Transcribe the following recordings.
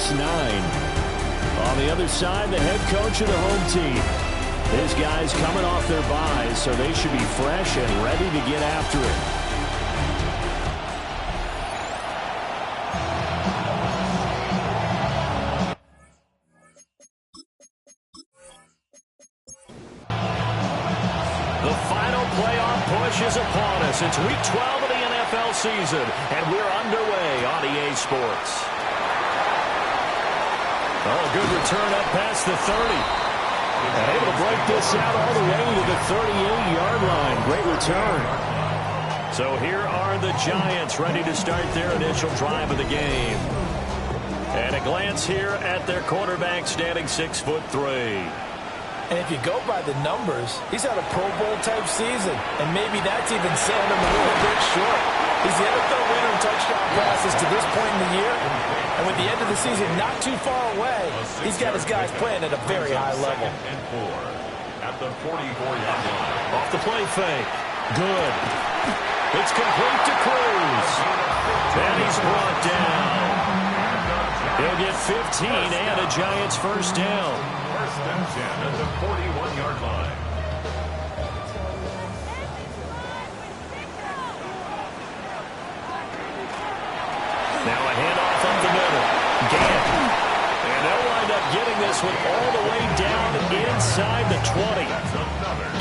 +9. On the other side, the head coach of the home team. His guys coming off their byes, so they should be fresh and ready to get after it. The final playoff push is upon us. It's Week 12 of the NFL season, and we're underway on EA Sports. Oh, good return up past the 30. And able to break this out all the way to the 38-yard line. Great return. So here are the Giants ready to start their initial drive of the game. And a glance here at their quarterback standing 6'3". And if you go by the numbers, he's had a Pro Bowl-type season. And maybe that's even selling him a little bit short. He's the NFL winner in touchdown passes to this point in the year. And with the end of the season not too far away, he's got his guys playing at a very high level. At the 44-yard line. Off the play fake. Good. It's complete to Cruz. And he's brought down. He'll get 15 and a Giants first down. First and 10 at the 41-yard line. Now a handoff up the middle. Gant. And they'll wind up getting this one all the way down inside the 20.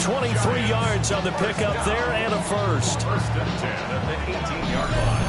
23 yards on the pickup there and a first. First and 10 at the 18-yard line.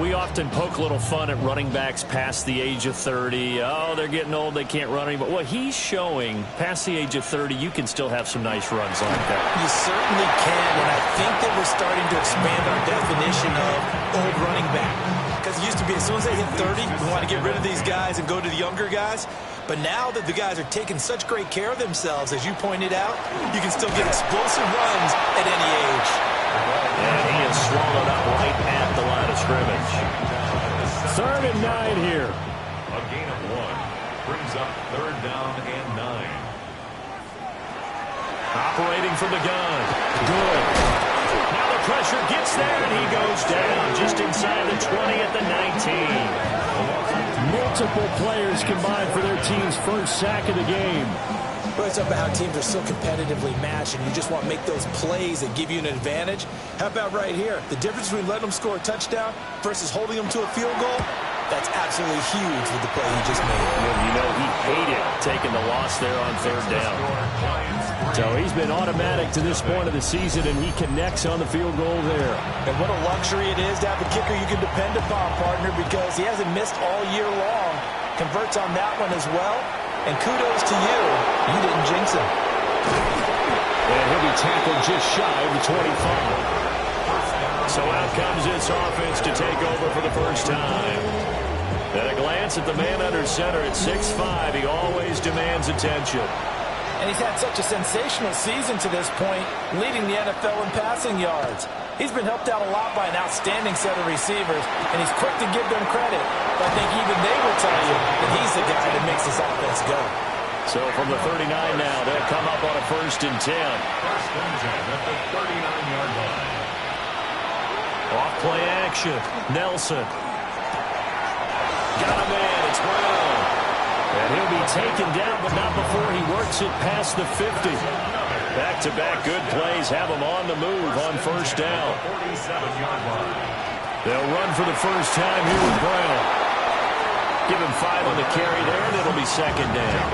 We often poke a little fun at running backs past the age of 30. Oh, they're getting old, they can't run anymore. Well, he's showing past the age of 30, you can still have some nice runs like that. You certainly can, and I think that we're starting to expand our definition of old running back. Because it used to be as soon as they hit 30, we want to get rid of these guys and go to the younger guys. But now that the guys are taking such great care of themselves, as you pointed out, you can still get explosive runs at any age. And he is swallowed up right at the line of scrimmage. 3rd and 9 here. A gain of 1 brings up 3rd down and 9. Operating from the gun. Good. Now the pressure gets there, and he goes down just inside the 20 at the 19. Multiple players combined for their team's first sack of the game. But it's about how teams are so competitively matched, and you just want to make those plays that give you an advantage. How about right here? The difference between letting them score a touchdown versus holding them to a field goal, that's absolutely huge with the play he just made. Well, you know, he hated taking the loss there on 3rd down. So he's been automatic to this point of the season, and he connects on the field goal there. And what a luxury it is to have a kicker you can depend upon, partner, because he hasn't missed all year long. Converts on that one as well. And kudos to you. You didn't jinx him. And he'll be tackled just shy of the 25. So out comes this offense to take over for the first time. At a glance at the man under center at 6'5", he always demands attention. And he's had such a sensational season to this point, leading the NFL in passing yards. He's been helped out a lot by an outstanding set of receivers, and he's quick to give them credit. But I think even they will tell you that he's the guy that makes this offense go. So from the 39 now, they'll come up on a 1st and 10. First and 10 at the 39-yard line. Off play action. Nelson. Got a man. It's Brown. And he'll be taken down, but not before he works it past the 50. Back-to-back good plays have him on the move on 1st down. 47-yard line. They'll run for the first time here with Brown. Give him 5 on the carry there, and it'll be 2nd down.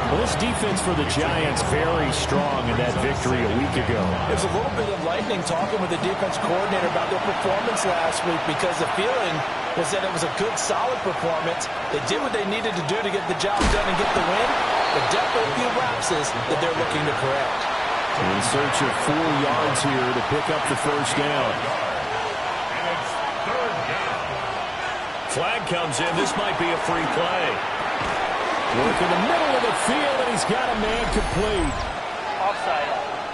Well, this defense for the Giants very strong in that victory a week ago. It was a little bit enlightening talking with the defense coordinator about their performance last week, because the feeling was that it was a good, solid performance. They did what they needed to do to get the job done and get the win, but definitely a few lapses that they're looking to correct. In search of 4 yards here to pick up the first down. And it's 3rd down. Flag comes in. This might be a free play. Work in the middle of the field, and he's got a man complete. Offside.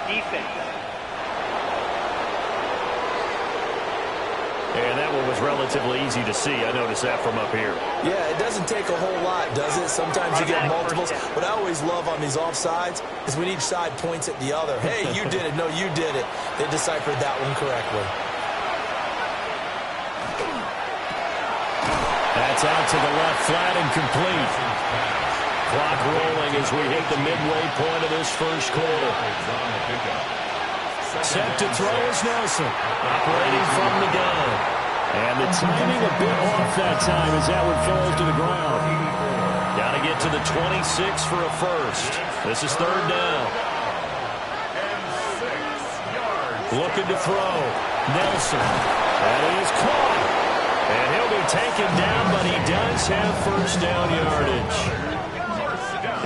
Defense. And that one was relatively easy to see. I noticed that from up here. Yeah, it doesn't take a whole lot, does it? Sometimes you get multiples. What I always love on these offsides is when each side points at the other. Hey, you did it. No, you did it. They deciphered that one correctly. It's out to the left, flat and complete. Clock rolling as we hit the midway point of this first quarter. Set to throw is Nelson, operating from the gun. And the timing a bit off that time as that one falls to the ground. Got to get to the 26 for a first. This is third down. Looking to throw. Nelson. That is caught. And he'll be taken down, but he does have first down yardage.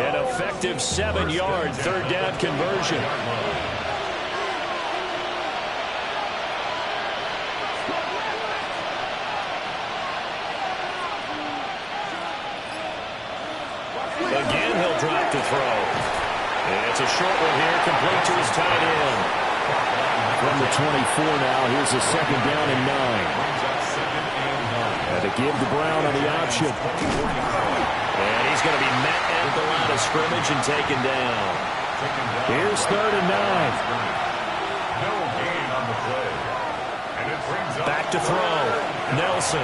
An effective 7-yard third down conversion. Again, he'll drop to throw. And it's a short one here, complete to his tight end. From the 24 now, here's a second down and 9. And to give to Brown on the option. And he's going to be met at the line of scrimmage and taken down. Here's third and 9. No gain on the play. And it brings up back to throw. Nelson.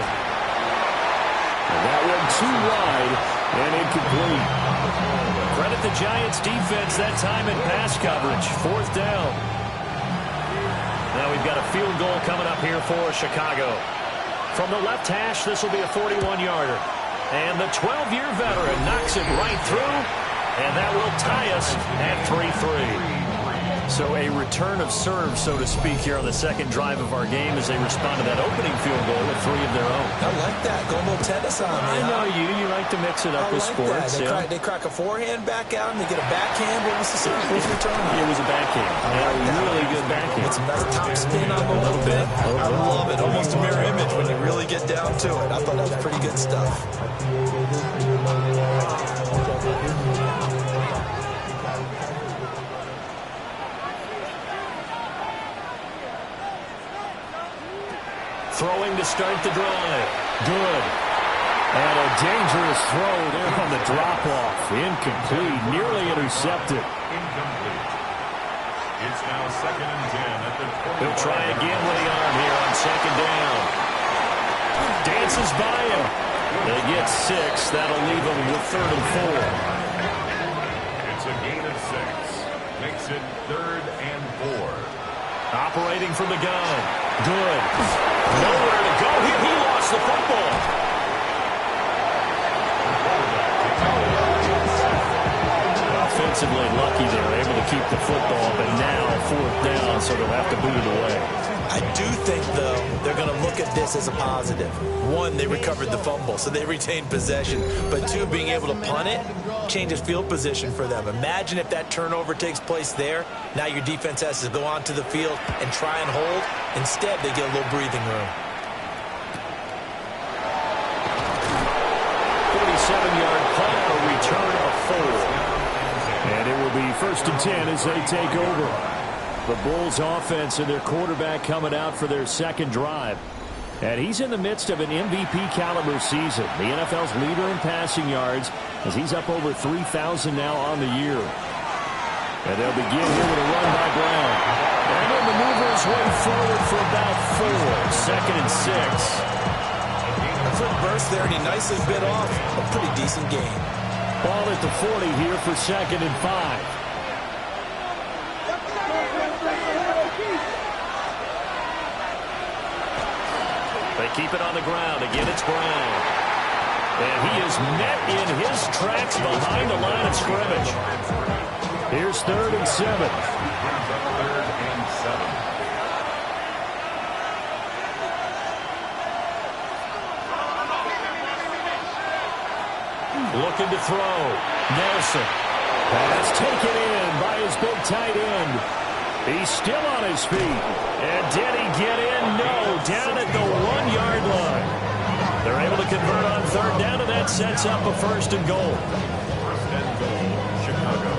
And that one too wide and incomplete. Credit the Giants defense that time in pass coverage. Fourth down. Now we've got a field goal coming up here for Chicago. From the left hash, this will be a 41-yarder. And the 12-year veteran knocks it right through, and that will tie us at 3-3. So a return of serve, so to speak, here on the second drive of our game as they respond to that opening field goal with 3 of their own. I like that. Go a little tennis on me. I know you. You like to mix it up with sports. They crack a forehand back out, and they get a backhand. What was the return? It was a backhand. Really good backhand. It's a nice top spin on the little bit. I love it. Almost a mirror image when you really get down to it. I thought that was pretty good stuff. Throwing to start the drive. Good. And a dangerous throw there on the drop-off. Incomplete. Nearly intercepted. incomplete. It's now second and 10 at the 40. He'll try again with the arm here on second down. Dances by him. They get 6. That'll leave them with third and 4. It's a gain of 6. Makes it third and 4. Operating from the gun. Good. Nowhere to go here. He lost the football. Offensively lucky they were able to keep the football, but now fourth down, so they'll have to boot it away. I do think, though, they're going to look at this as a positive. 1, they recovered the fumble, so they retained possession. But 2, being able to punt it changes field position for them. Imagine if that turnover takes place there. Now your defense has to go onto the field and try and hold. Instead, they get a little breathing room. 47-yard punt, a return of 4. And it will be first and 10 as they take over. The Bulls offense and their quarterback coming out for their second drive. And he's in the midst of an MVP caliber season. The NFL's leader in passing yards as he's up over 3,000 now on the year. And they'll begin here with a run by Brown. And he'll maneuver his way forward for about 4. Second and 6. A quick burst there, and he nicely bit off a pretty decent gain. Ball at the 40 here for second and 5. They keep it on the ground. Again, it's Brown. And he is met in his tracks behind the line of scrimmage. Here's third and 7. Third and 7. Looking to throw. Nelson. Pass taken in by his big tight end. He's still on his feet. And did he get in? No. Down at the 1-yard line. They're able to convert on third down, and that sets up a first and goal. First and goal, Chicago.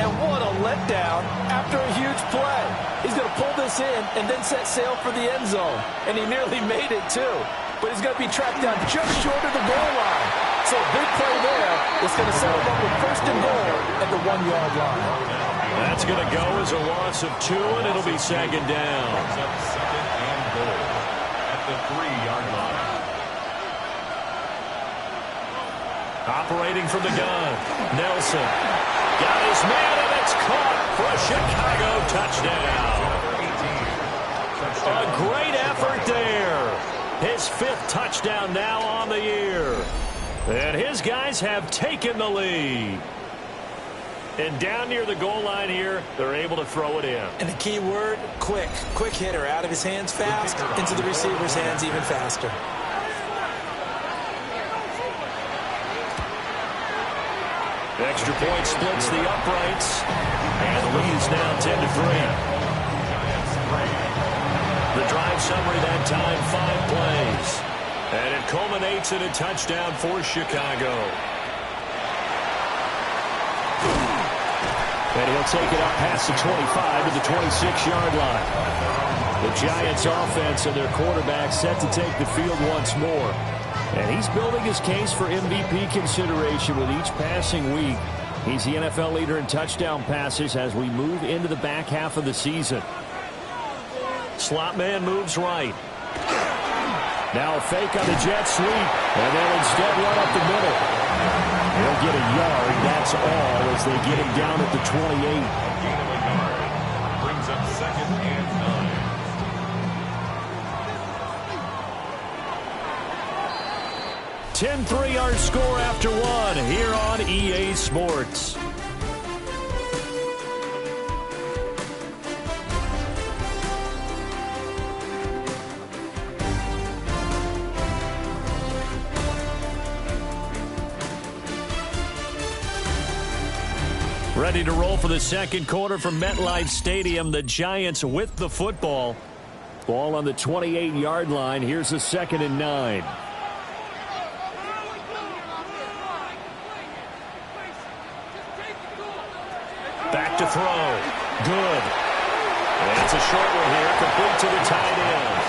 And what a letdown after a huge play. He's going to pull this in and then set sail for the end zone. And he nearly made it, too. But he's going to be tracked down just short of the goal line. So a big play there is going to set him up with first and goal at the 1-yard line. That's going to go as a loss of 2, and it'll be second down. Second and goal at the 3-yard line. Operating from the gun, Nelson got his man, and it's caught for a Chicago touchdown. A great effort there. His 5th touchdown now on the year. And his guys have taken the lead. And down near the goal line here, they're able to throw it in. And the key word, quick. Quick hitter. Out of his hands fast, into the receiver's hands even faster. Extra point splits the uprights. And the lead is now 10-3. The drive summary that time, 5 plays. And it culminates in a touchdown for Chicago. And he'll take it up past the 25 to the 26-yard line. The Giants offense and their quarterback set to take the field once more. And he's building his case for MVP consideration with each passing week. He's the NFL leader in touchdown passes as we move into the back half of the season. Slot man moves right. Now a fake on the jet sweep, and they'll instead run up the middle. He'll get a yard, that's all, as they get him down at the 28. Gain of a yard. Brings up second and 9. 10-3 our score after 1 here on EA Sports. Ready to roll for the second quarter from MetLife Stadium. The Giants with the football. Ball on the 28-yard line. Here's a 2nd and 9. Back to throw. Good. And it's a short one here. Complete to the tight end.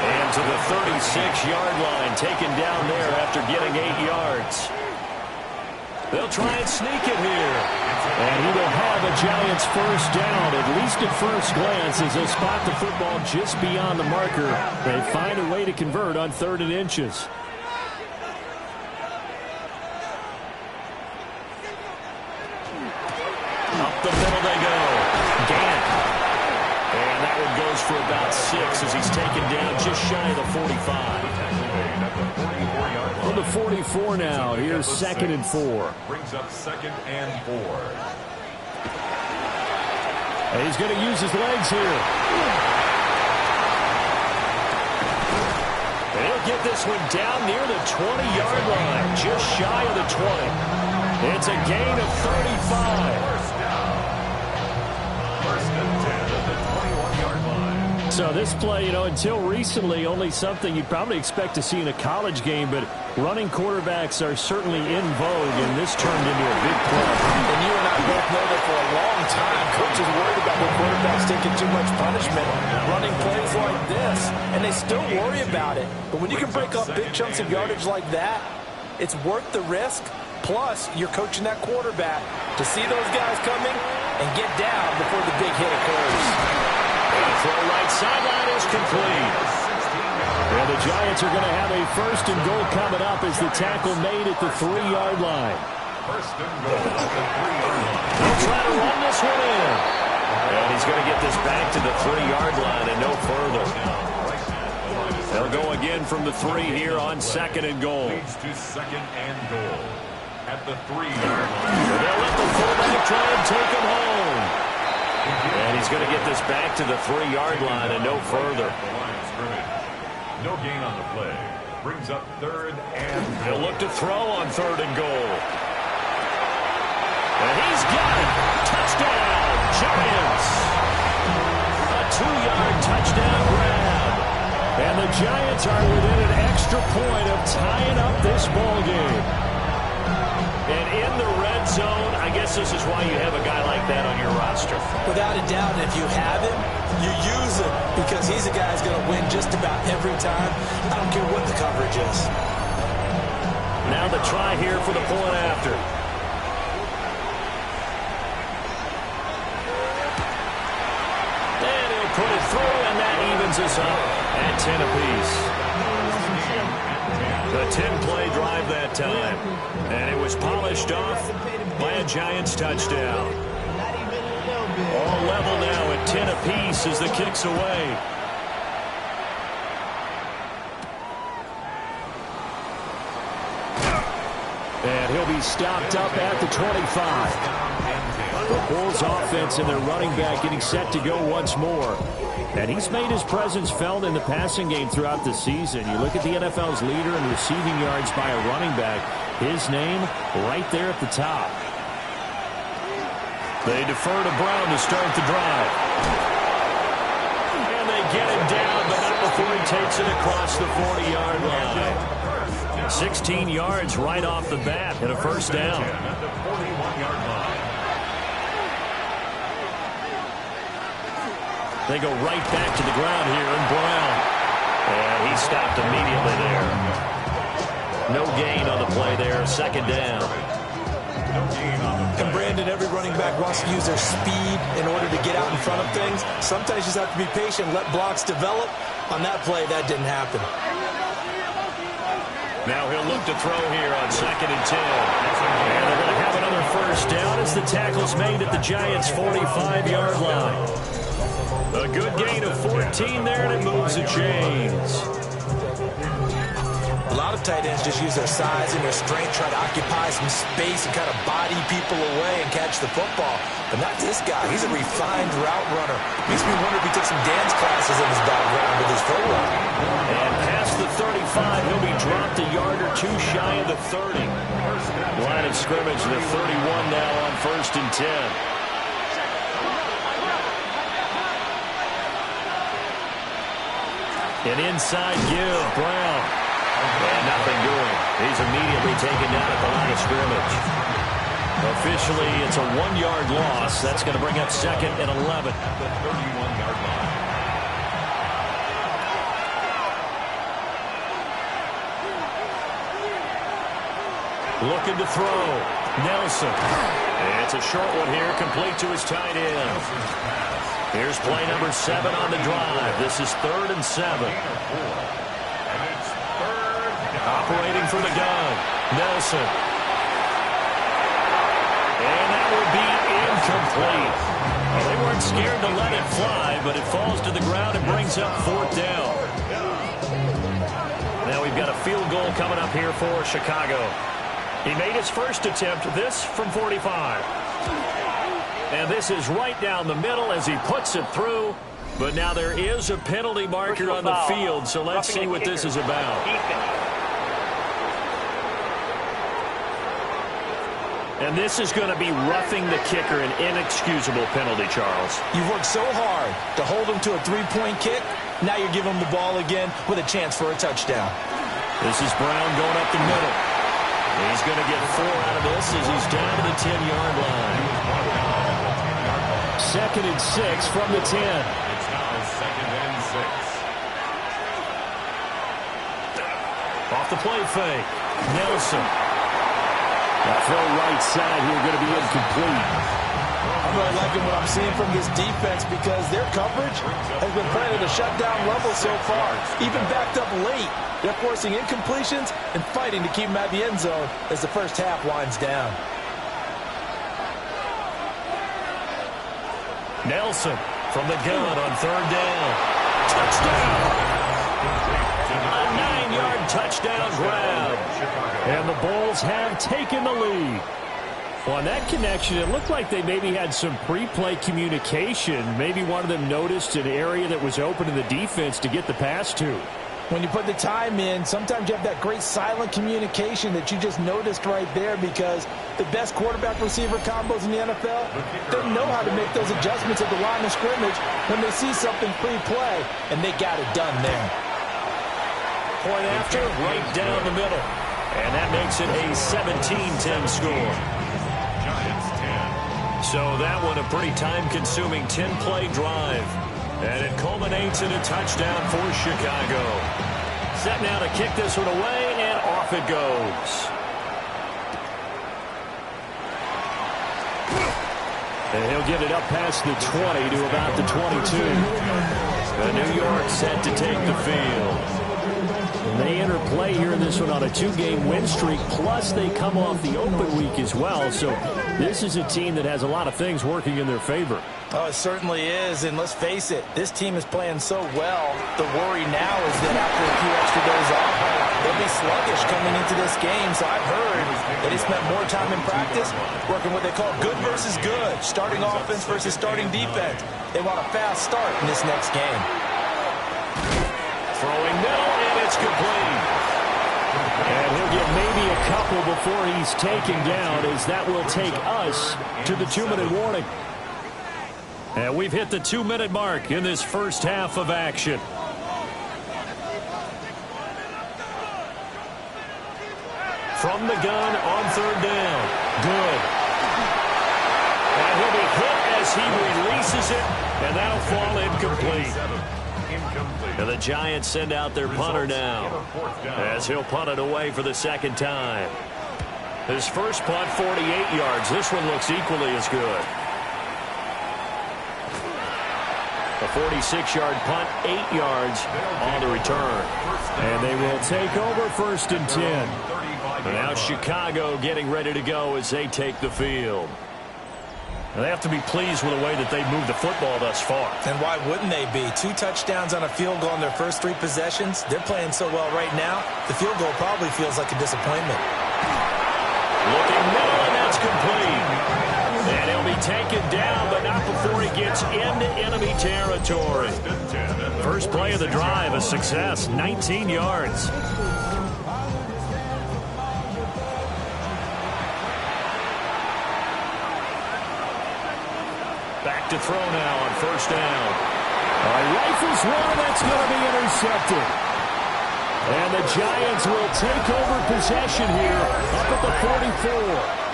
And to the 36-yard line. Taken down there after getting 8 yards. They'll try and sneak it here. And he will have a Giants first down, at least at first glance, as they'll spot the football just beyond the marker. They find a way to convert on 3rd and inches. Up the middle they go. Gant. And that one goes for about 6 as he's taken down just shy of the 45. From the 44 now, here's 2nd and 4. Brings up 2nd and 4. And he's going to use his legs here. And he'll get this one down near the 20-yard line, just shy of the 20. It's a gain of 35. First and 10 at the 21-yard line. So this play, until recently, only something you'd probably expect to see in a college game, but running quarterbacks are certainly in vogue, and this turned into a big play. And you and I both know that for a long time, coaches worried about their quarterbacks taking too much punishment, running plays like this, and they still worry about it. But when you can break up big chunks of yardage like that, it's worth the risk. Plus, you're coaching that quarterback to see those guys coming and get down before the big hit occurs. The throw right sideline is complete. And the Giants are going to have a 1st and goal coming up as the tackle made at the 3-yard line. First and goal at the 3-yard line. He'll try to run this one in. And he's going to get this back to the 3-yard line and no further. They'll go again from the 3 here on 2nd and goal. Leads to 2nd and goal at the 3-yard line. They'll let the fullback try and take him home. And he's going to get this back to the 3-yard line and no further. The line of scrimmage. No gain on the play. Brings up 3rd and goal. He'll look to throw on 3rd and goal. And he's got it. Touchdown, Giants. A 2-yard touchdown grab. And the Giants are within an extra point of tying up this ball game. And in the red zone, I guess this is why you have a guy like that on your roster. Without a doubt, if you have him, you use him because he's a guy who's going to win just about every time. I don't care what the coverage is. Now the try here for the point after. us up at 10 apiece. The 10-play drive that time. And it was polished off by a Giants touchdown. All level now at 10 apiece as the kick's away. And he'll be stopped up at the 25. The Bulls offense and their running back getting set to go once more. And he's made his presence felt in the passing game throughout the season. You look at the NFL's leader in receiving yards by a running back. His name right there at the top. They defer to Brown to start the drive. And they get him down, but not before he takes it across the 40-yard line. 16 yards right off the bat and a first down. They go right back to the ground here, and Brown. And he stopped immediately there. No gain on the play there, second down. And Brandon, every running back wants to use their speed in order to get out in front of things. Sometimes you just have to be patient, let blocks develop. On that play, that didn't happen. Now he'll look to throw here on 2nd and 10. And they're going to have another first down as the tackle's made at the Giants' 45-yard line. A good gain of 14 there, and it moves the chains. A lot of tight ends just use their size and their strength, try to occupy some space and kind of body people away and catch the football. But not this guy. He's a refined route runner. Makes me wonder if he took some dance classes in his background with his footwork. And past the 35, he'll be dropped a yard or two shy of the 30. Line of scrimmage, the 31 now on 1st and 10. An inside give, Brown. And nothing doing. He's immediately taken down at the line of scrimmage. Officially, it's a 1-yard loss. That's going to bring up 2nd and 11. At the 31-yard line. Looking to throw. Nelson. And it's a short one here, complete to his tight end. Here's play number 7 on the drive. This is 3rd and 7. Operating from the gun. Nelson. And that will be incomplete. Well, they weren't scared to let it fly, but it falls to the ground and brings up 4th down. Now we've got a field goal coming up here for Chicago. He made his first attempt, this from 45. And this is right down the middle as he puts it through. But now there is a penalty marker on the field, so let's see what this is about. And this is going to be roughing the kicker, an inexcusable penalty, Charles. You've worked so hard to hold him to a 3-point kick. Now you're giving him the ball again with a chance for a touchdown. This is Brown going up the middle. He's going to get 4 out of this as he's down to the 10-yard line. 2nd and 6 from the 10. It's now 2nd and 6. Off the play fake. Nelson. The throw right side here going to be incomplete. I'm really liking what I'm seeing from this defense because their coverage has been playing at a shutdown level so far. Even backed up late, they're forcing incompletions and fighting to keep them at the end zone as the first half winds down. Nelson from the gun on 3rd down. Touchdown! A 9-yard touchdown grab. And the Bulls have taken the lead. Well, on that connection, it looked like they maybe had some pre-play communication. Maybe one of them noticed an area that was open in the defense to get the pass to. When you put the time in, sometimes you have that great silent communication that you just noticed right there because the best quarterback-receiver combos in the NFL, they know how to make those adjustments at the line of scrimmage when they see something pre-play, and they got it done there. Point after, right down the middle. And that makes it a 17-10 score. So that one a pretty time-consuming 10-play drive. And it culminates in a touchdown for Chicago. Set now to kick this one away, and off it goes. And he'll get it up past the 20 to about the 22. And New York set to take the field. They enter play here in this one on a 2-game win streak, plus they come off the open week as well. So this is a team that has a lot of things working in their favor. Oh, it certainly is, and let's face it, this team is playing so well. The worry now is that after a few extra days off, they'll be sluggish coming into this game. So I've heard that they spent more time in practice working what they call good versus good, starting offense versus starting defense. They want a fast start in this next game. Throwing middle, and it's complete. And he'll get maybe a couple before he's taken down, as that will take us to the 2-minute warning. And we've hit the 2-minute mark in this first half of action. From the gun on 3rd down. Good. And he'll be hit as he releases it, and that'll fall incomplete. And the Giants send out their punter now, as he'll punt it away for the second time. His first punt, 48 yards. This one looks equally as good. A 46-yard punt, 8 yards on the return. And they will take over 1st and 10. And now Chicago getting ready to go as they take the field. And they have to be pleased with the way that they've moved the football thus far. And why wouldn't they be? 2 touchdowns on a field goal in their first 3 possessions. They're playing so well right now, the field goal probably feels like a disappointment. Looking middle, and that's complete. And he'll be taken down, but not before he gets into enemy territory. First play of the drive, a success, 19 yards. Back to throw now on 1st down. Rifles one, that's going to be intercepted. And the Giants will take over possession here up at the 44.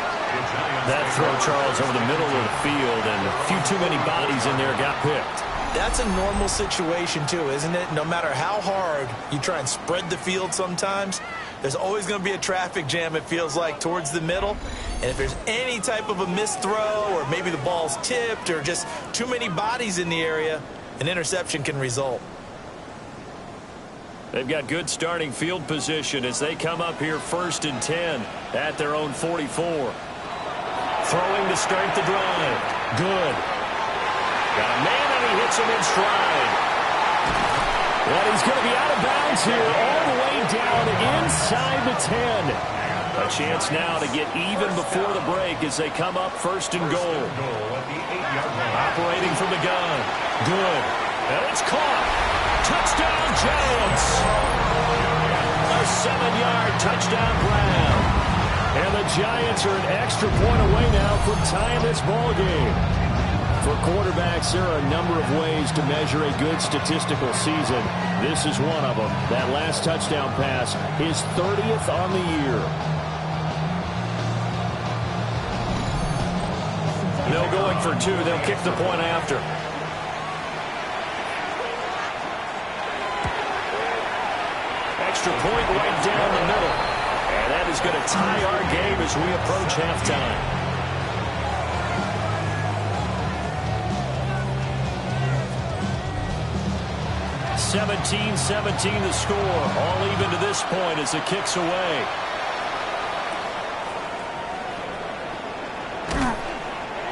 That throw, Charles, over the middle of the field, and a few too many bodies in there got picked. That's a normal situation, too, isn't it? No matter how hard you try and spread the field sometimes, there's always going to be a traffic jam, it feels like, towards the middle. And if there's any type of a missed throw, or maybe the ball's tipped, or just too many bodies in the area, an interception can result. They've got good starting field position as they come up here 1st and 10 at their own 44. Throwing to start the drive. Good. Got a man, and he hits him in stride. And he's going to be out of bounds here all the way down inside the 10. A chance now to get even before the break as they come up 1st and goal. Operating from the gun. Good. And it's caught. Touchdown, Giants. A 7-yard touchdown grab. And the Giants are an extra point away now from tying this ball game. For quarterbacks, there are a number of ways to measure a good statistical season. This is one of them. That last touchdown pass, his 30th on the year. They'll go in for 2. They'll kick the point after. Extra point right down the middle. And that is going to tie our game as we approach halftime. (17-17) the score. All even to this point as it kicks away.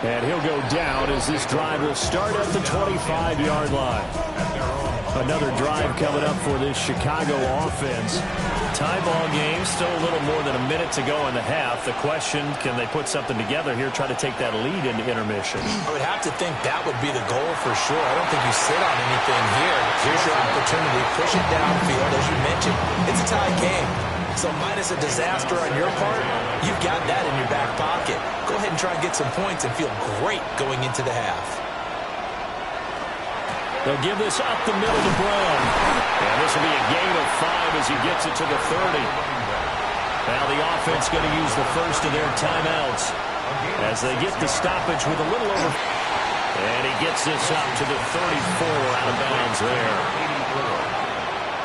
And he'll go down as this drive will start at the 25-yard line. Another drive coming up for this Chicago offense. Tie ball game, still a little more than a minute to go in the half. The question, can they put something together here, try to take that lead into intermission? I would have to think that would be the goal for sure. I don't think you sit on anything here. Here's your opportunity. Push it downfield. As you mentioned, it's a tie game. So minus a disaster on your part, you've got that in your back pocket. Go ahead and try and get some points and feel great going into the half. They'll give this up the middle to Brown. And this will be a gain of 5 as he gets it to the 30. Now the offense going to use the first of their timeouts as they get the stoppage with a little over. And he gets this up to the 34 out of bounds there.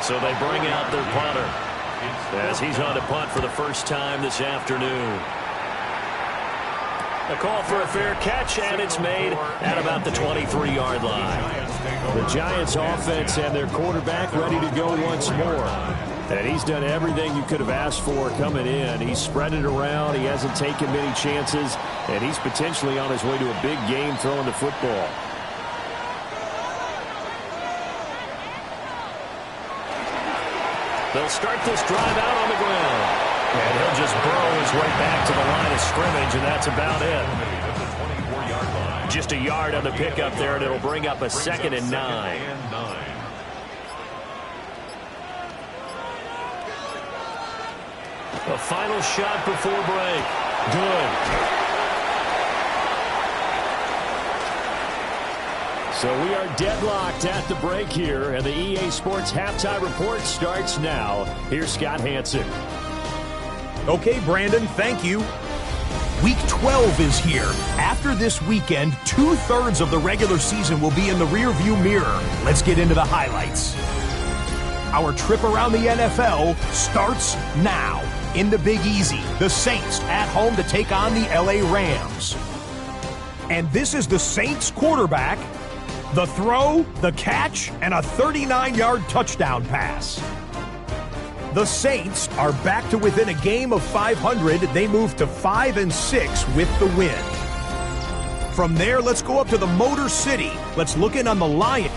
So they bring out their punter as he's on to punt for the first time this afternoon. A call for a fair catch, and it's made at about the 23-yard line. The Giants offense and their quarterback ready to go once more. And he's done everything you could have asked for coming in. He's spread it around. He hasn't taken many chances. And he's potentially on his way to a big game throwing the football. They'll start this drive out on the ground. And he'll just burrow his way back to the line of scrimmage, and that's about it. Just a yard on the pickup there, and it'll bring up a 2nd and 9. A final shot before break. Good. So we are deadlocked at the break here, and the EA Sports Halftime Report starts now. Here's Scott Hanson. Okay, Brandon, thank you. Week 12 is here. After this weekend, 2/3 of the regular season will be in the rearview mirror. Let's get into the highlights. Our trip around the NFL starts now. In the Big Easy, the Saints at home to take on the LA Rams. And this is the Saints quarterback, the throw, the catch, and a 39-yard touchdown pass. The Saints are back to within a game of 500. They move to 5-6 with the win. From there, let's go up to the Motor City. Let's look in on the Lions.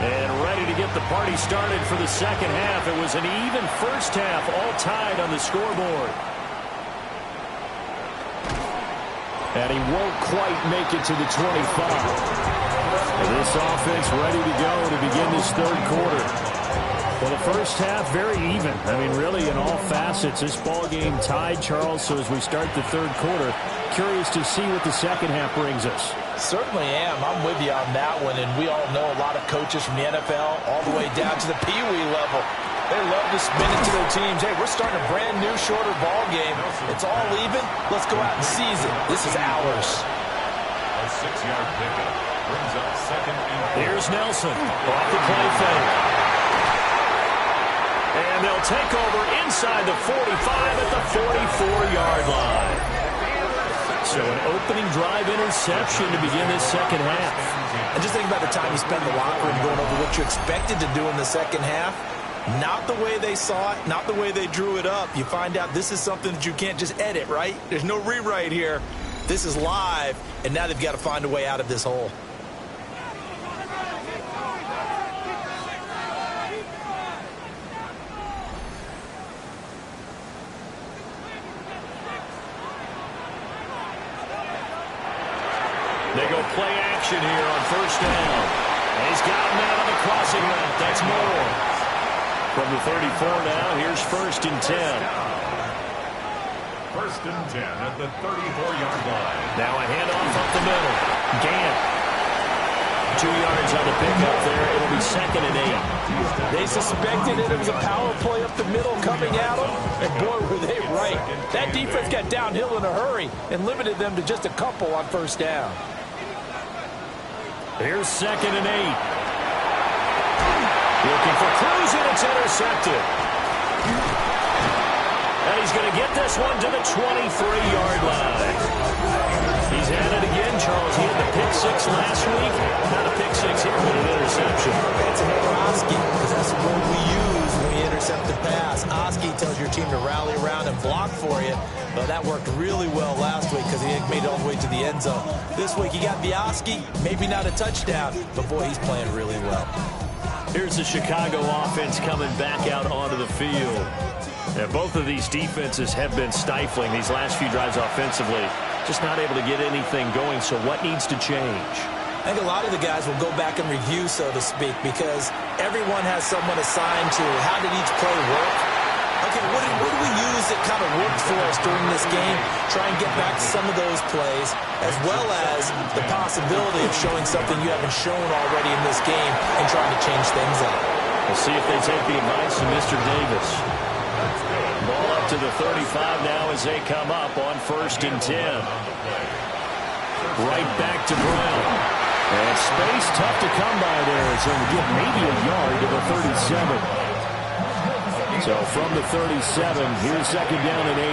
And ready to get the party started for the second half. It was an even first half, all tied on the scoreboard. And he won't quite make it to the 25. And this offense ready to go to begin this third quarter. Well, the first half, very even. I mean, really, in all facets, this ball game tied, Charles. So as we start the third quarter, curious to see what the second half brings us. Certainly am. I'm with you on that one, and we all know a lot of coaches from the NFL all the way down to the peewee level. They love to spin it to their teams. Hey, we're starting a brand new, shorter ball game. It's all even. Let's go out and seize it. This is ours. A 6-yard pickup brings up 2nd and 4. Here's Nelson off the play fake. And they'll take over inside the 45 at the 44-yard line. So an opening drive interception to begin this second half. And just think about the time you spent in the locker room going over what you expected to do in the second half. Not the way they saw it, not the way they drew it up. You find out this is something that you can't just edit, right? There's no rewrite here. This is live, and now they've got to find a way out of this hole. They go play action here on first down. And he's got him out on the crossing route. That's Moore. From the 34 now, here's 1st and 10. 1st and 10 at the 34-yard line. Now a handoff up the middle. Gant. 2 yards on the pickup there. It'll be 2nd and 8. They suspected it was a power play up the middle coming at them, And boy, were they right. That defense got downhill in a hurry and limited them to just a couple on first down. Here's 2nd and 8. Looking for Cruz, and it's intercepted. And he's going to get this one to the 23-yard line. He's had it again, Charles. He had the pick 6 last week. Not a pick 6 here, but an interception. It's another Oski, because that's the word we use when we intercept the pass. Oski tells your team to rally around and block for you. But that worked really well last week because he made it all the way to the end zone. This week he got the Oski, maybe not a touchdown, but boy, he's playing really well. Here's the Chicago offense coming back out onto the field. And both of these defenses have been stifling these last few drives offensively. Just not able to get anything going, so what needs to change? I think a lot of the guys will go back and review, so to speak, because everyone has someone assigned to how did each play work. Okay, what did we use that kind of worked for us during this game? Try and get back to some of those plays, as well as the possibility of showing something you haven't shown already in this game and trying to change things up. We'll see if they take the advice of Mr. Davis. Ball up to the 35 now as they come up on 1st and 10. Right back to Brown. And space tough to come by there. So we get maybe a yard to the 37. So from the 37, here's 2nd down and 8.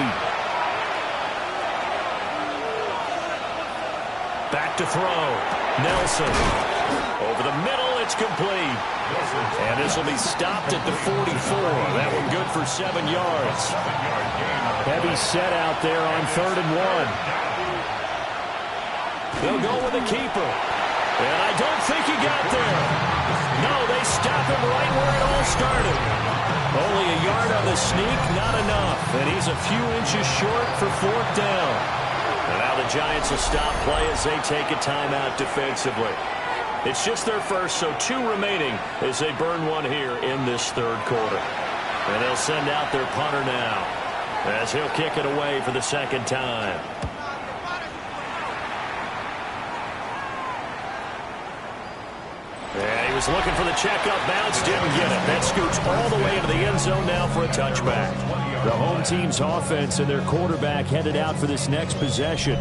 Back to throw. Nelson. Over the middle, it's complete. And this will be stopped at the 44. That one good for 7 yards. Heavy set out there on 3rd and 1. They'll go with the keeper. And I don't think he got there. No, they stop him right where it all started. Only a yard on the sneak, not enough. And he's a few inches short for 4th down. And now the Giants will stop play as they take a timeout defensively. It's just their first, so 2 remaining as they burn one here in this 3rd quarter. And they'll send out their punter now as he'll kick it away for the 2nd time. Yeah, he was looking for the checkup bounce, didn't get it. That scoots all the way into the end zone now for a touchback. The home team's offense and their quarterback headed out for this next possession.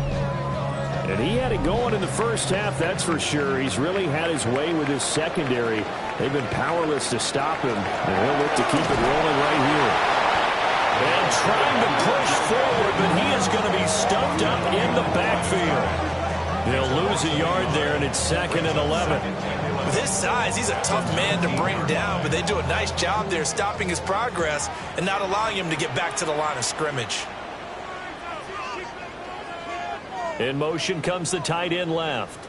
And he had it going in the first half, that's for sure. He's really had his way with his secondary. They've been powerless to stop him, and he'll look to keep it rolling right here. And trying to push forward, but he is going to be stuffed up in the backfield. They'll lose a yard there, and it's 2nd and 11. With his size, he's a tough man to bring down, but they do a nice job there stopping his progress and not allowing him to get back to the line of scrimmage. In motion comes the tight end left.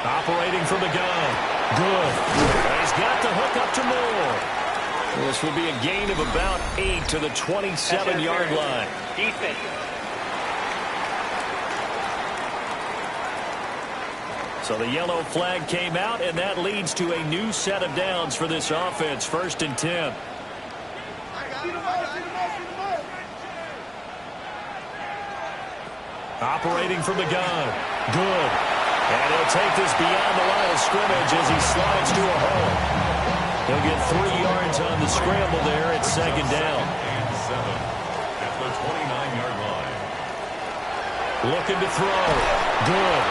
Operating from the gun. Good. He's got the hook up to Moore. This will be a gain of about 8 to the 27-yard line. Defense. So the yellow flag came out, and that leads to a new set of downs for this offense. 1st and 10. Operating from the gun. Good. And he'll take this beyond the line of scrimmage as he slides to a hole. He'll get 3 yards on the scramble there at 2nd down. And 7 at the 29-yard line. Looking to throw. Good.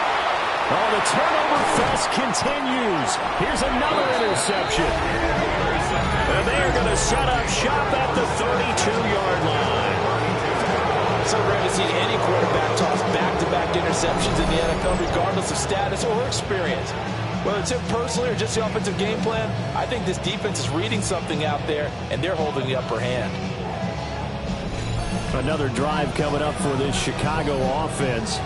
Oh, the turnover fest continues. Here's another interception. And they're going to set up shop at the 32-yard line. So rare to see any quarterback toss back-to-back interceptions in the NFL, regardless of status or experience. Whether it's him personally or just the offensive game plan, I think this defense is reading something out there, and they're holding the upper hand. Another drive coming up for this Chicago offense.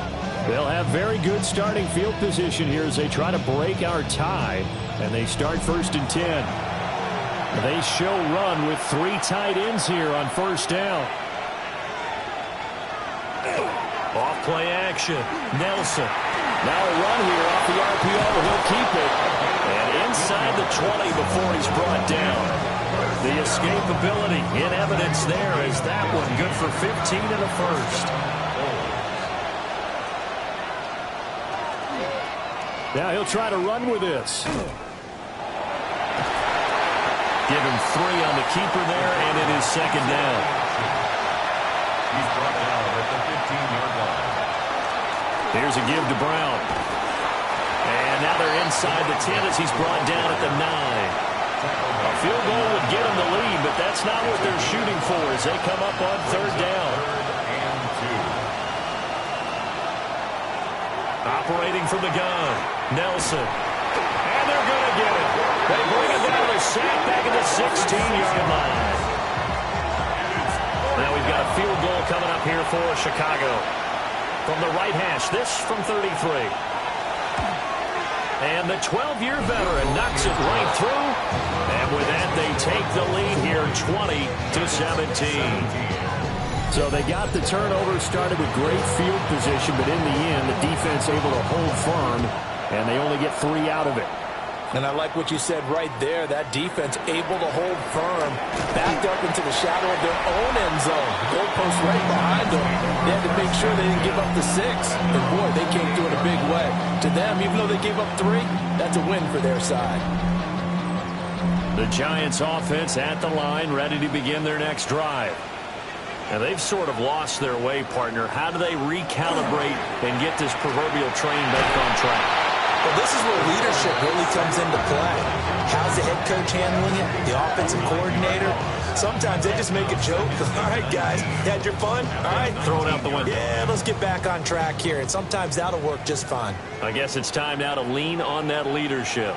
They'll have very good starting field position here as they try to break our tie, and they start 1st and 10. They show run with 3 tight ends here on 1st down. Off play action. Nelson. Now a run here off the RPO. He'll keep it. And inside the 20 before he's brought down. The escapability in evidence there as that one good for 15 in the first. Now he'll try to run with this. Give him 3 on the keeper there, and it is second down. He's brought down at the 15-yard line. Here's a give to Brown. And now they're inside the 10 as he's brought down at the 9. A field goal would get them the lead, but that's not what they're shooting for as they come up on third down. Third and 2. Operating from the gun, Nelson. And they're going to get it. They bring it down to sack back at the 16-yard line. Now we've got a field goal coming up here for Chicago. From the right hash, this from 33. And the 12-year veteran knocks it right through. And with that, they take the lead here 20-17. So they got the turnover, started with great field position, but in the end, the defense able to hold firm, and they only get 3 out of it. And I like what you said right there. That defense able to hold firm, backed up into the shadow of their own end zone. Goalpost right behind them. They had to make sure they didn't give up the 6. And boy, they came through in a big way. To them, even though they gave up 3, that's a win for their side. The Giants offense at the line, ready to begin their next drive. And they've sort of lost their way, partner. How do they recalibrate and get this proverbial train back on track? Well, this is where leadership really comes into play. How's the head coach handling it? The offensive coordinator? Sometimes they just make a joke. All right, guys, you had your fun? All right. Throw it out the window. Yeah, let's get back on track here. And sometimes that'll work just fine. I guess it's time now to lean on that leadership.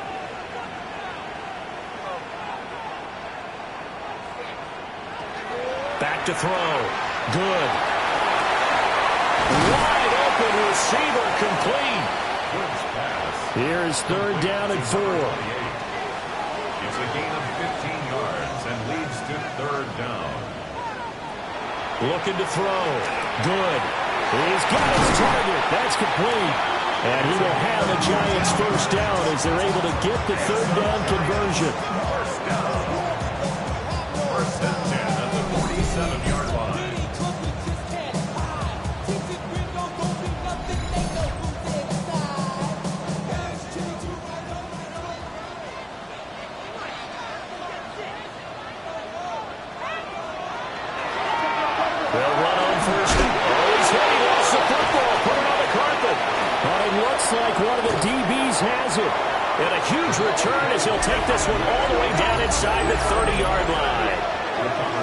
Back to throw. Good. Wide open receiver complete. Here's third down and 4. It's a gain of 15 yards and leads to third down. Looking to throw. Good. He's got his target. That's complete. And he will have the Giants first down as they're able to get the third down conversion. First and 10 at the 47-yard line. Like one of the DBs has it. And a huge return as he'll take this one all the way down inside the 30-yard line.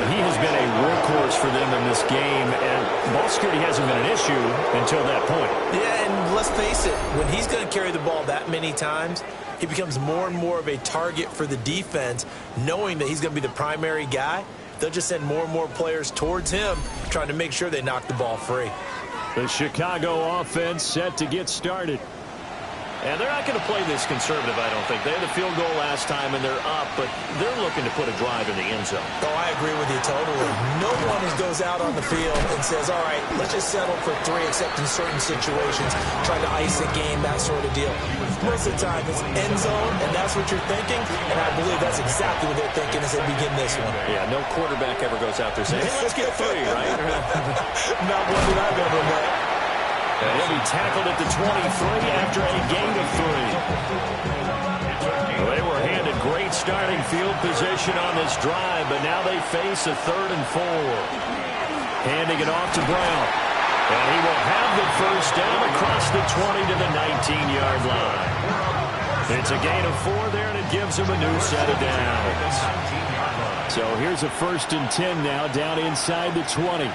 He has been a workhorse for them in this game, and ball security hasn't been an issue until that point. Yeah, and let's face it, when he's going to carry the ball that many times, he becomes more and more of a target for the defense, knowing that he's going to be the primary guy. They'll just send more and more players towards him, trying to make sure they knock the ball free. The Chicago offense set to get started. And they're not going to play this conservative, I don't think. They had a field goal last time, and they're up, but they're looking to put a drive in the end zone. Oh, I agree with you totally. No one goes out on the field and says, all right, let's just settle for 3, except in certain situations, trying to ice a game, that sort of deal. Most of the time, it's end zone, and that's what you're thinking, and I believe that's exactly what they're thinking as they begin this one. Yeah, no quarterback ever goes out there saying, hey, let's get 3, right? Not one that I've ever met. And he'll be tackled at the 23 after a gain of 3. Well, they were handed great starting field position on this drive, but now they face a 3rd and 4. Handing it off to Brown. And he will have the first down across the 20 to the 19-yard line. It's a gain of 4 there, and it gives him a new set of downs. So here's a 1st and 10 now, down inside the 20.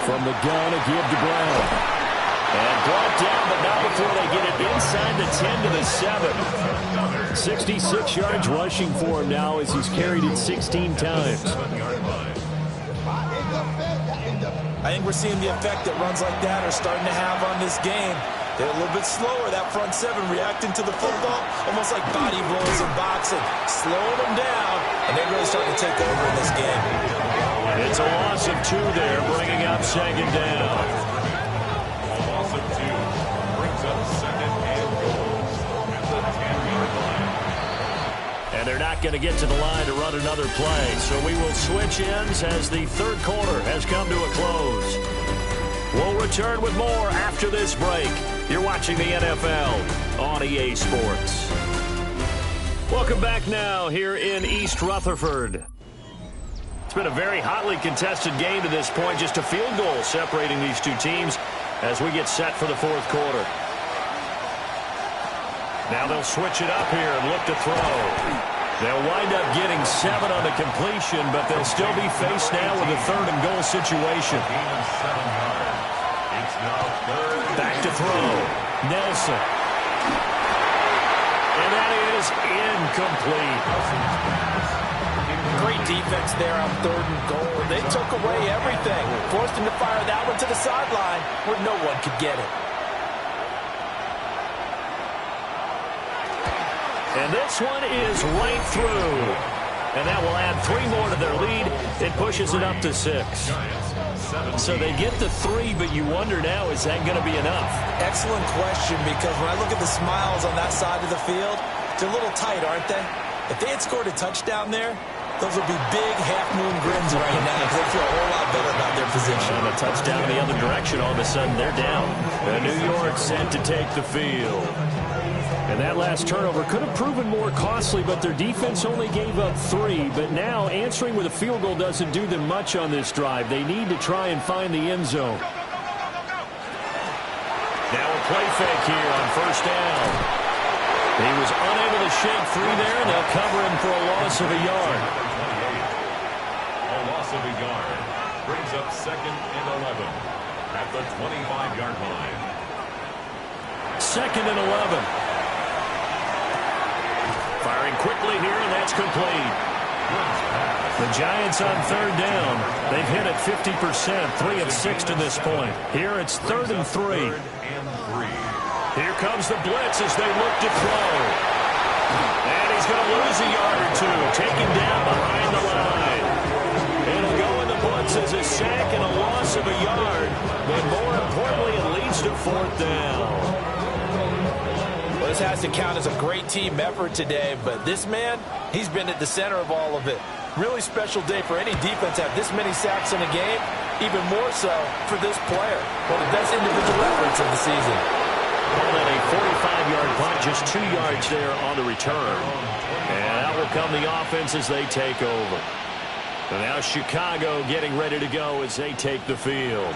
From the gun, a give to Brown. And brought down, but not before they get it inside the 10 to the 7. 66 yards rushing for him now as he's carried it 16 times. I think we're seeing the effect that runs like that are starting to have on this game. They're a little bit slower, that front 7, reacting to the football, almost like body blows in boxing, slowing them down, and they're really starting to take over in this game. It's a loss of 2 there, bringing up 2nd down. A loss of 2 brings up 2nd and goal at the 10-yard line. And they're not going to get to the line to run another play, so we will switch ends as the 3rd quarter has come to a close. We'll return with more after this break. You're watching the NFL on EA Sports. Welcome back now here in East Rutherford. It's been a very hotly contested game to this point. Just a field goal separating these two teams as we get set for the fourth quarter. Now they'll switch it up here and look to throw. They'll wind up getting 7 on the completion, but they'll still be faced now with a 3rd and goal situation. Back to throw. Nelson. And that is incomplete. Great defense there on 3rd and goal. They took away everything. Forced him to fire that one to the sideline where no one could get it. And this one is right through. And that will add 3 more to their lead. It pushes it up to 6. So they get to 3, but you wonder now, is that going to be enough? Excellent question, because when I look at the smiles on that side of the field, they're a little tight, aren't they? If they had scored a touchdown there, those would be big half-moon grins right now because they feel a whole lot better about their position. And a touchdown in the other direction, all of a sudden they're down. New York sent to take the field. And that last turnover could have proven more costly, but their defense only gave up 3. But now answering with a field goal doesn't do them much on this drive. They need to try and find the end zone. Now a play fake here on 1st down. He was unable to shake free there, and they'll cover him for a loss of a yard. A loss of a yard brings up 2nd and 11 at the 25-yard line. 2nd and 11. Firing quickly here, and that's complete. The Giants on 3rd down. They've hit it 50%, 3 of 6 to this point. Here it's 3rd and 3. Here comes the blitz as they look to throw. And he's going to lose a yard or 2. Taken down behind the line. It'll go in the books as a sack and a loss of a yard. But more importantly, it leads to 4th down. Well, this has to count as a great team effort today, but this man, he's been at the center of all of it. Really special day for any defense to have this many sacks in a game, even more so for this player. One of the best individual efforts of the season. And then a 45-yard punt, just 2 yards there on the return. And out will come the offense as they take over. And now Chicago getting ready to go as they take the field.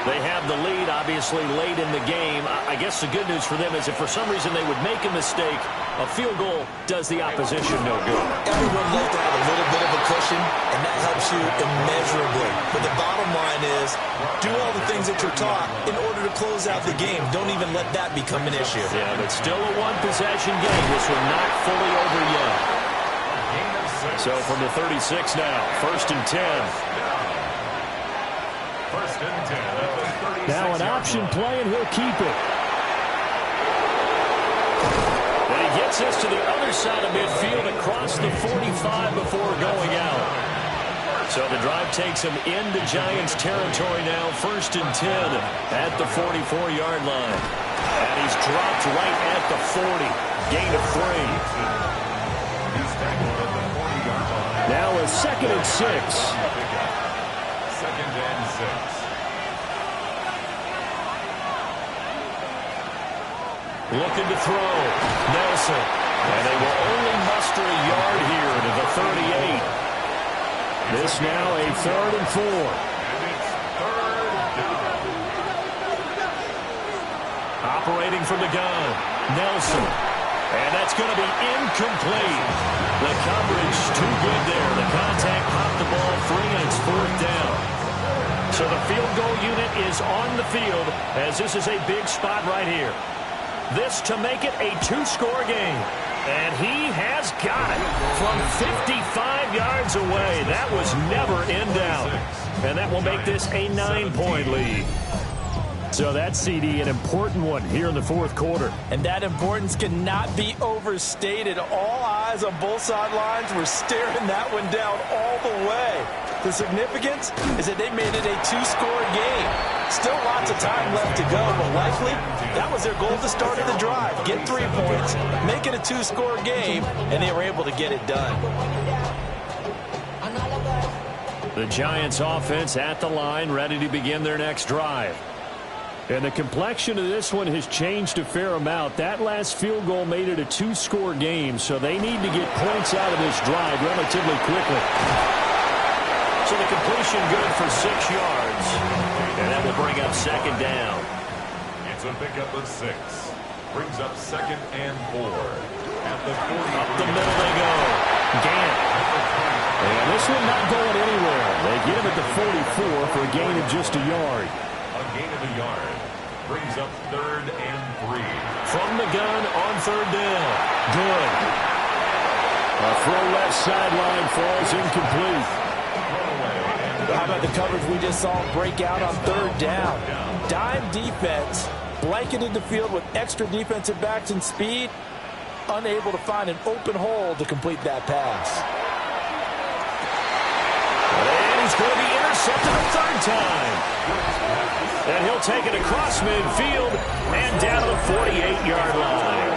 They have the lead, obviously, late in the game. I guess the good news for them is if for some reason they would make a mistake, a field goal does the opposition no good. Everyone loves to have a little bit of a cushion, and that helps you immeasurably. But the bottom line is, do all the things that you're taught in order to close out the game. Don't even let that become an issue. Yeah, but still a one-possession game. This one not fully over yet. So from the 36 now, 1st and 10. 1st and 10 at the 36. Now an option play, and he'll keep it. And he gets us to the other side of midfield across the 45 before going out. So the drive takes him into Giants territory now, 1st and 10 at the 44-yard line. And he's dropped right at the 40. Gain of 3. He's tackled at the 40-yard line. Now a 2nd and 6. 2nd and 6. Looking to throw. Nelson. And they will only muster a yard here to the 38. This now a 3rd and 4. And it's 3rd down. Operating from the gun. Nelson. And that's going to be incomplete. The coverage too good there. The contact popped the ball free, and it's 4th down. So the field goal unit is on the field as this is a big spot right here. This to make it a 2-score game. And he has got it from 55 yards away. That was never in doubt. And that will make this a 9-point lead. So that CD, an important one here in the 4th quarter. And that importance cannot be overstated. All eyes on both sidelines were staring that one down all the way. The significance is that they made it a 2-score game. Still lots of time left to go, but likely that was their goal at the start of the drive. Get 3 points, make it a 2-score game, and they were able to get it done. The Giants offense at the line, ready to begin their next drive. And the complexion of this one has changed a fair amount. That last field goal made it a two-score game, so they need to get points out of this drive relatively quickly. So the completion good for 6 yards. And that will bring up second down. It's a pickup of 6. Brings up 2nd and 4. At the 40. Up the middle they go. Gant. And this one not going anywhere. They get him at the 44 for a gain of just a yard. A gain of a yard. Brings up 3rd and 3. From the gun on 3rd down. Good. A throw left sideline falls incomplete. How about the coverage we just saw break out on 3rd down? Dime defense, blanketed the field with extra defensive backs and speed, unable to find an open hole to complete that pass. And he's going to be intercepted a 3rd time. And he'll take it across midfield and down to the 48-yard line.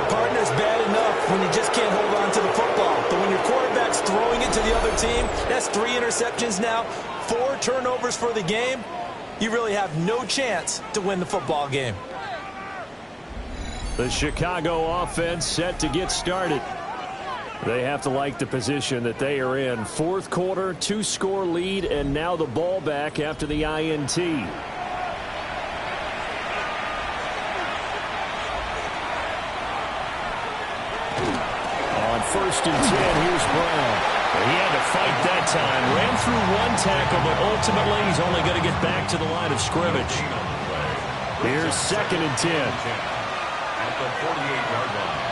Partner's bad enough when you just can't hold on to the football. But when your quarterback's throwing it to the other team, that's 3 interceptions now, 4 turnovers for the game. You really have no chance to win the football game. The Chicago offense set to get started. They have to like the position that they are in. 4th quarter, 2-score lead, and now the ball back after the INT. On 1st and 10, here's Brown. He had to fight that time. Ran through 1 tackle, but ultimately he's only going to get back to the line of scrimmage. Here's 2nd and 10. At the 48-yard line.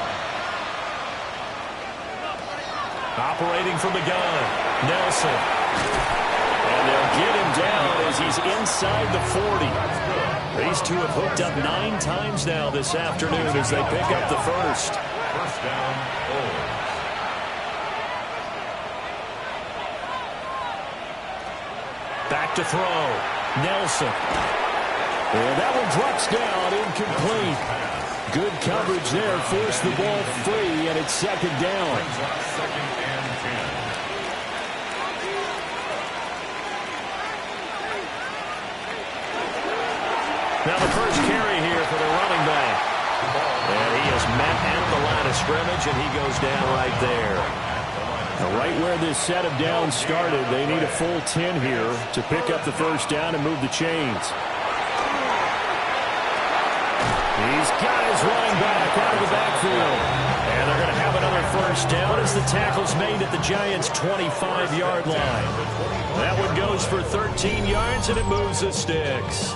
Operating from the gun, Nelson. And they'll get him down as he's inside the 40. These two have hooked up 9 times now this afternoon as they pick up the first. First down, Old. Back to throw. Nelson. And that one drops down, incomplete. Good coverage there. Forced the ball free, and it's 2nd down. 2nd and 10. Now the first carry here for the running back. And he is met at the line of scrimmage, and he goes down right there. Now right where this set of downs started, they need a full 10 here to pick up the first down and move the chains. He's got his running back out of the backfield. And they're going to have another first down as the tackle's made at the Giants' 25-yard line. That one goes for 13 yards, and it moves the sticks.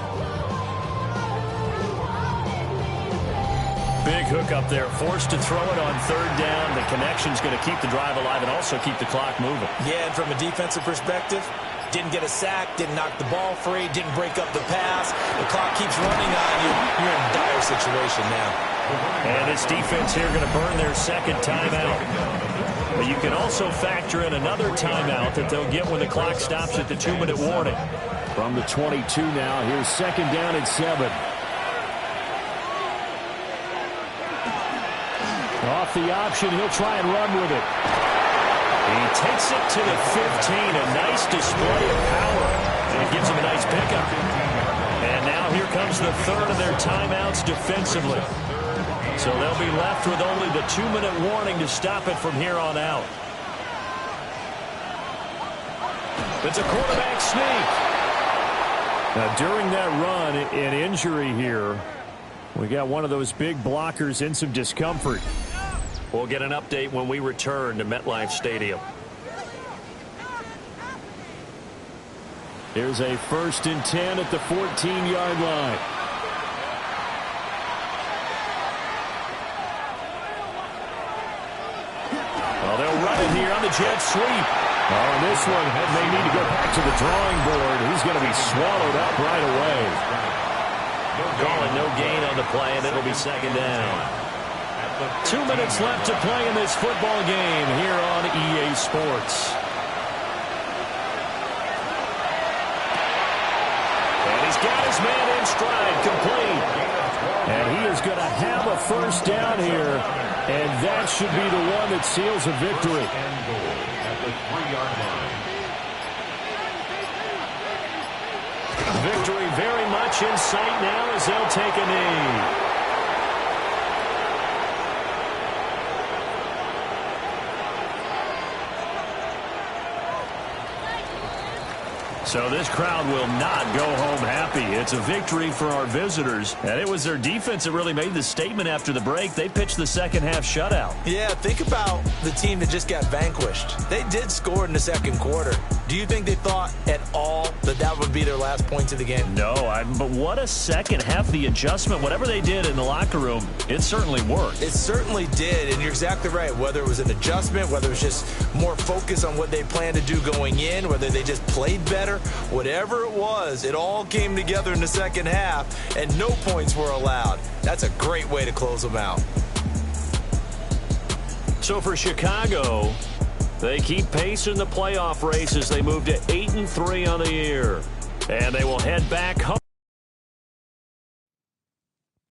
Big hook up there, forced to throw it on 3rd down. The connection's going to keep the drive alive and also keep the clock moving. Yeah, and from a defensive perspective, didn't get a sack, didn't knock the ball free, didn't break up the pass. The clock keeps running on you. You're in a dire situation now. And this defense here going to burn their 2nd timeout. But you can also factor in another timeout that they'll get when the clock stops at the 2-minute warning. From the 22 now, here's 2nd down and 7. Off the option, he'll try and run with it. He takes it to the 15, a nice display of power. And it gives him a nice pickup. And now here comes the 3rd of their timeouts defensively. So they'll be left with only the 2-minute warning to stop it from here on out. It's a quarterback sneak. Now during that run, an injury here. We got one of those big blockers in some discomfort. We'll get an update when we return to MetLife Stadium. Here's a 1st and 10 at the 14-yard line. Well, they'll run it here on the jet sweep. Oh, and this one may need to go back to the drawing board. He's going to be swallowed up right away. Calling no gain on the play, and it'll be 2nd down. 2 minutes left to play in this football game here on EA Sports. And he's got his man in stride, complete. And he is going to have a first down here, and that should be the one that seals a victory. At the 3-yard line. Victory very much in sight now as they'll take a knee. So this crowd will not go home happy. It's a victory for our visitors. And it was their defense that really made the statement after the break. They pitched the second half shutout. Yeah, think about the team that just got vanquished. They did score in the second quarter. Do you think they thought at all that that would be their last points of the game? No, but what a second half. The adjustment, whatever they did in the locker room, it certainly worked. It certainly did, and you're exactly right. Whether it was an adjustment, whether it was just more focus on what they planned to do going in, whether they just played better, whatever it was, it all came together in the second half, and no points were allowed. That's a great way to close them out. So for Chicago, they keep pace in the playoff race as they move to 8-3 on the year. And they will head back home.